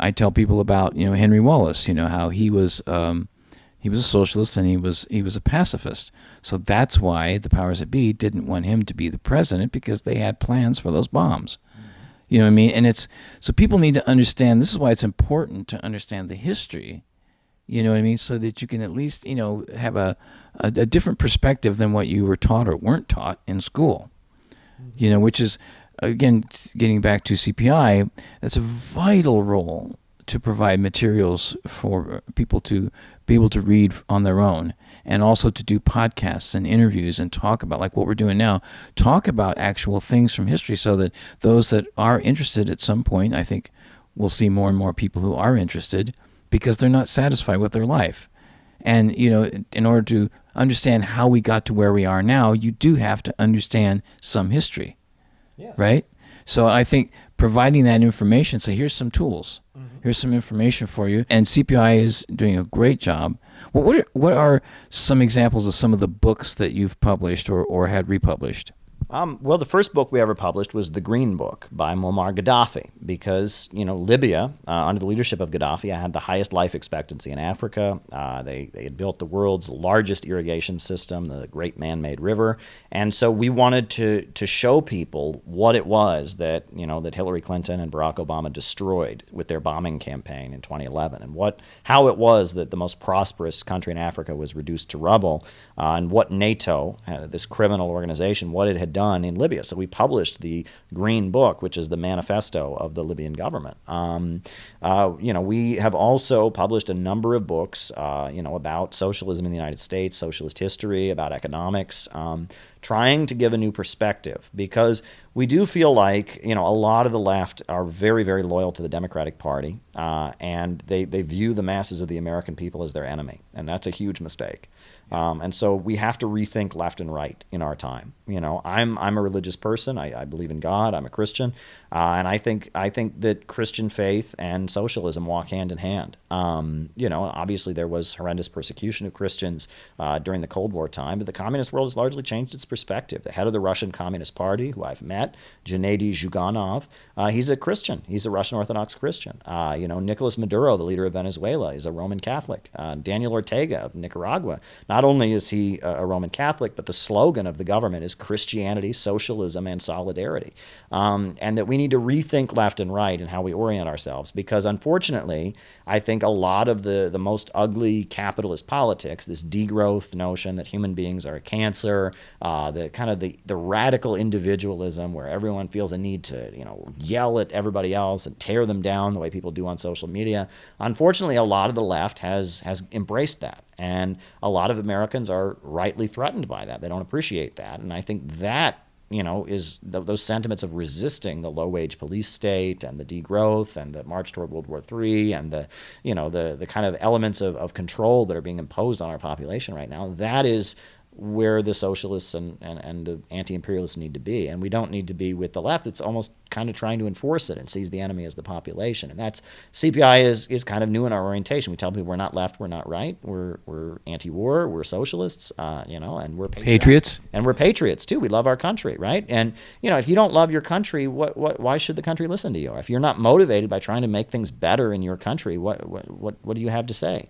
I tell people about, Henry Wallace, how he was a socialist and he was a pacifist. So that's why the powers that be didn't want him to be the president, because they had plans for those bombs. You know what I mean? And so people need to understand, this is why it's important to understand the history, you know what I mean? So that you can at least, have a different perspective than what you were taught or weren't taught in school, which is, again, getting back to CPI, that's a vital role to provide materials for people to be able to read on their own, and also to do podcasts and interviews and talk about, like what we're doing now, talk about actual things from history, so that those that are interested at some point, I think we'll see more and more people who are interested because they're not satisfied with their life. And, in order to understand how we got to where we are now, you do have to understand some history. Yes. Right? So I think providing that information, so here's some tools, here's some information for you, and CPI is doing a great job. Well, what are some examples of some of the books that you've published or had republished? Well, the first book we ever published was The Green Book by Muammar Gaddafi, because, Libya, under the leadership of Gaddafi, had the highest life expectancy in Africa. They had built the world's largest irrigation system, the Great Man-Made River. And so we wanted to show people what it was that, that Hillary Clinton and Barack Obama destroyed with their bombing campaign in 2011, and how it was that the most prosperous country in Africa was reduced to rubble, and what NATO, this criminal organization, what it had done in Libya. So we published the Green Book, which is the manifesto of the Libyan government. We have also published a number of books, about socialism in the United States, socialist history, about economics, trying to give a new perspective, because we do feel like, a lot of the left are very, very loyal to the Democratic Party, and they view the masses of the American people as their enemy, and that's a huge mistake. And so we have to rethink left and right in our time. I'm a religious person. I believe in God. I'm a Christian, and I think that Christian faith and socialism walk hand in hand. Obviously there was horrendous persecution of Christians during the Cold War time, but the communist world has largely changed its perspective. The head of the Russian Communist Party, who I've met, Gennady Zyuganov, he's a Christian. He's a Russian Orthodox Christian. Nicolas Maduro, the leader of Venezuela, is a Roman Catholic. Daniel Ortega of Nicaragua, not only is he a Roman Catholic, but the slogan of the government is Christianity, socialism, and solidarity. And that we need to rethink left and right and how we orient ourselves, because unfortunately, I think a lot of the most ugly capitalist politics, this degrowth notion that human beings are a cancer, the radical individualism where everyone feels a need to yell at everybody else and tear them down the way people do on social media. Unfortunately, a lot of the left has embraced that. And a lot of Americans are rightly threatened by that. They don't appreciate that. And I think that, is those sentiments of resisting the low-wage police state and the degrowth and the march toward World War III and the kind of elements of control that are being imposed on our population right now. That is where the socialists and the anti-imperialists need to be. And we don't need to be with the left. It's almost kind of trying to enforce it and sees the enemy as the population. And that's, CPI is kind of new in our orientation. We tell people we're not left, we're not right, we're anti-war, we're socialists, and we're patriots. And we're patriots too. We love our country, right? And if you don't love your country, why should the country listen to you? If you're not motivated by trying to make things better in your country, what do you have to say?